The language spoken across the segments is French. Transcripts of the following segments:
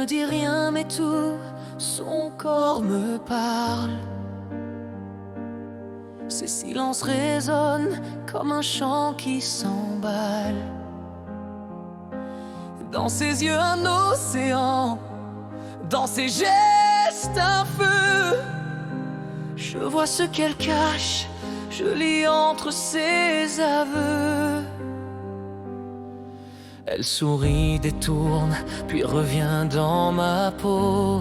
dit rien mais tout son corps me parle. Ses silences résonnent comme un chant qui s'emballe. Dans ses yeux un océan, dans ses gestes un feu. Je vois ce qu'elle cache, je lis entre ses aveux. Elle sourit, détourne, puis revient dans ma peau.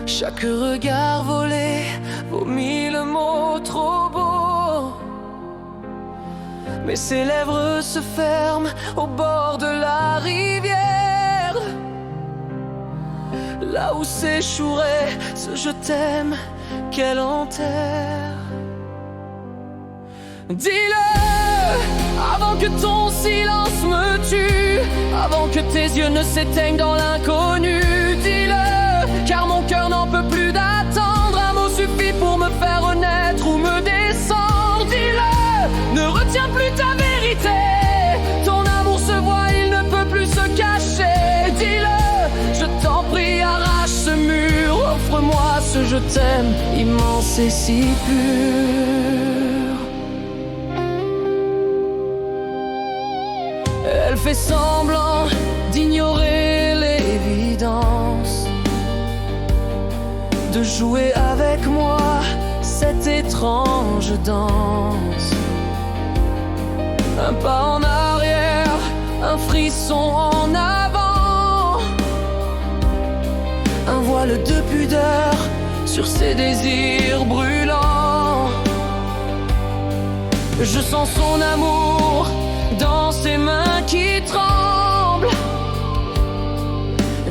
Chaque regard volé vaut mille mots trop beaux. Mais ses lèvres se ferment au bord de la rivière, là où s'échouerait ce je t'aime qu'elle enterre. Dis-le avant que ton silence me tue, avant que tes yeux ne s'éteignent dans l'inconnu. Dis-le, car mon cœur n'en peut plus d'attendre. Un mot suffit pour me faire renaître ou me descendre. Dis-le, ne retiens plus ta vérité. Ton amour se voit, il ne peut plus se cacher. Dis-le, je t'en prie, arrache ce mur. Offre-moi ce je t'aime, immense et si pur. Elle fait semblant d'ignorer l'évidence, de jouer avec moi cette étrange danse. Un pas en arrière, un frisson en avant, un voile de pudeur sur ses désirs brûlants. Je sens son amour dans ses mains qui tremblent,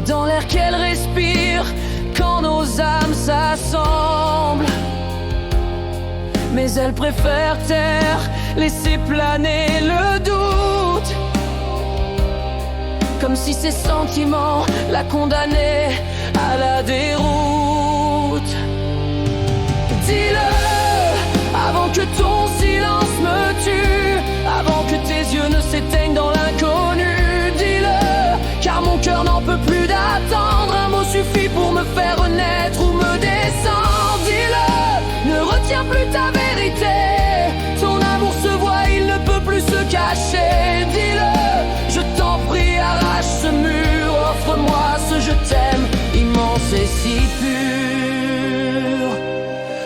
dans l'air qu'elle respire quand nos âmes s'assemblent. Mais elle préfère taire, laisser planer le doute, comme si ses sentiments la condamnaient à la déroute. Dis-le avant que ton silence me tue, avant que tes yeux ne s'éteignent dans l'inconnu. Dis-le, car mon cœur n'en peut plus d'attendre. Un mot suffit pour me faire renaître ou me descendre. Dis-le, ne retiens plus ta vérité. Ton amour se voit, il ne peut plus se cacher. Dis-le, je t'en prie, arrache ce mur. Offre-moi ce je t'aime, immense et si pur.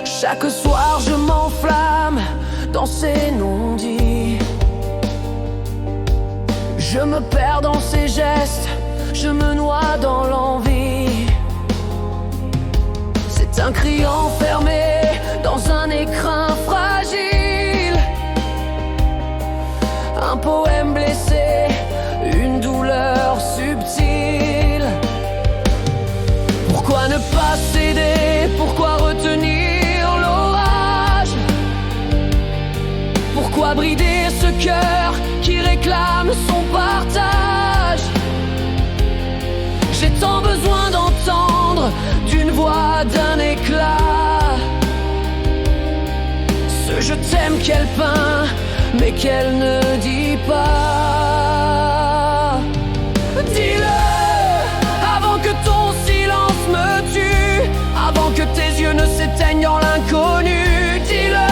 Chaque soir je m'enflamme dans ces non-dits. Je me perds dans ses gestes, je me noie dans l'envie. C'est un cri enfermé dans un écrin fragile, un poème blessé, une douleur subtile. Pourquoi ne pas céder? Pourquoi retenir l'orage? Pourquoi brider ce cœur qui réclame son partage? J'ai tant besoin d'entendre d'une voix, d'un éclat, ce je t'aime qu'elle peint mais qu'elle ne dit pas. Dis-le avant que ton silence me tue, avant que tes yeux ne s'éteignent dans l'inconnu. Dis-le,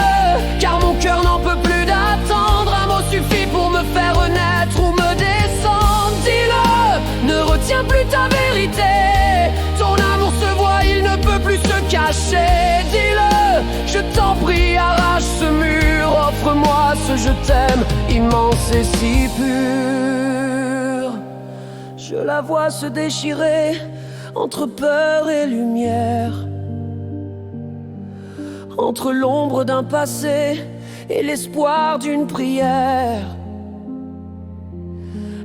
car mon cœur n'en peut plus d'attendre. Un mot suffit pour me faire renaître ou me descendre. Dis-le, ne retiens plus ta vérité. Ton amour se voit, il ne peut plus se cacher. Dis-le, je t'en prie, arrache ce mur. Offre-moi ce je t'aime, immense et si pur. Je la vois se déchirer entre peur et lumière, entre l'ombre d'un passé et l'espoir d'une prière.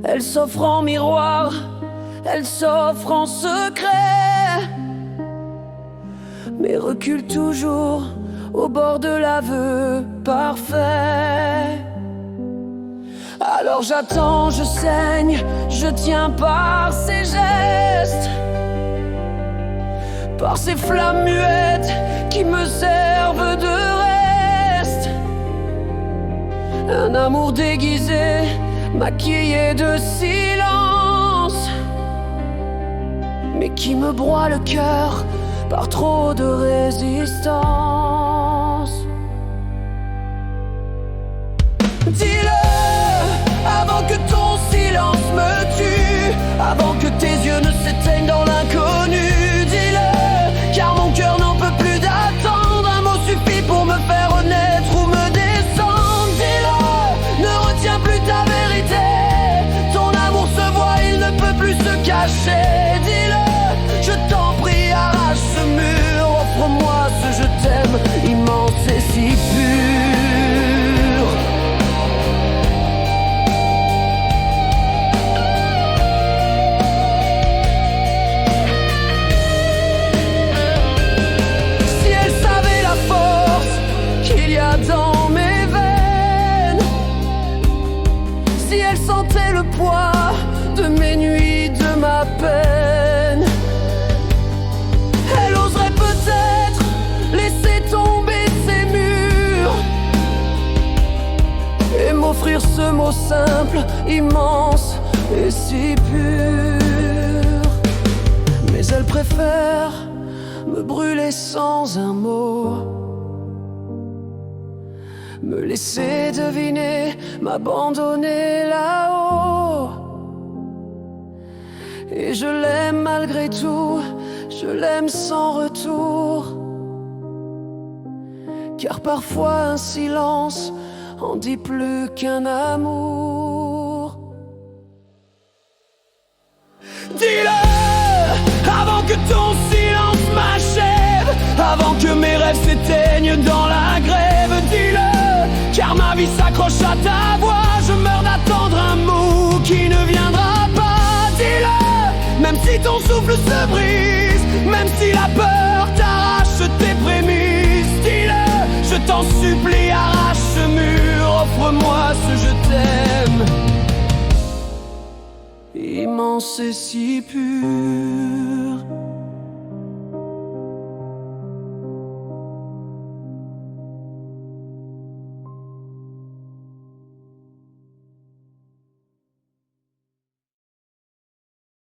Elle s'offre en miroir, elle s'offre en secret, mais recule toujours au bord de l'aveu parfait. Alors j'attends, je saigne, je tiens par ses gestes, par ces flammes muettes qui me servent de reste. Un amour déguisé, maquillé de silence, mais qui me broie le cœur par trop de résistance. Dis-le avant que ton silence me tue, avant que tes yeux ne s'éteignent dans l'inconnu. Dis-le, car mon cœur n'en peut plus d'attendre. Un mot suffit pour me faire renaître ou me descendre. Dis-le, ne retiens plus ta vérité. Ton amour se voit, il ne peut plus se cacher. Dis-le, je t'en prie, arrache ce mur. Offre-moi ce je t'aime, immense et si pur. Si elle savait la force qu'il y a dans mes veines, si elle sentait le poids de mes nuits, de ma peine, elle oserait peut-être laisser tomber ses murs et m'offrir ce mot simple, immense et si pur. Mais elle préfère me brûler sans un mot, me laisser deviner, m'abandonner là-haut. Et je l'aime malgré tout, je l'aime sans retour. Car parfois un silence en dit plus qu'un amour. Dis-le avant que ton silence m'achève, avant que mes rêves s'éteignent dans la grève. Dis-le, car ma vie s'accroche à ta voix. Je meurs d'attendre un mot qui ne viendra pas. Dis-le, même si ton souffle se brise, même si la peur t'arrache tes prémices. Dis-le, je t'en supplie, arrache ce mur. Offre-moi ce je t'aime, immense et si pur.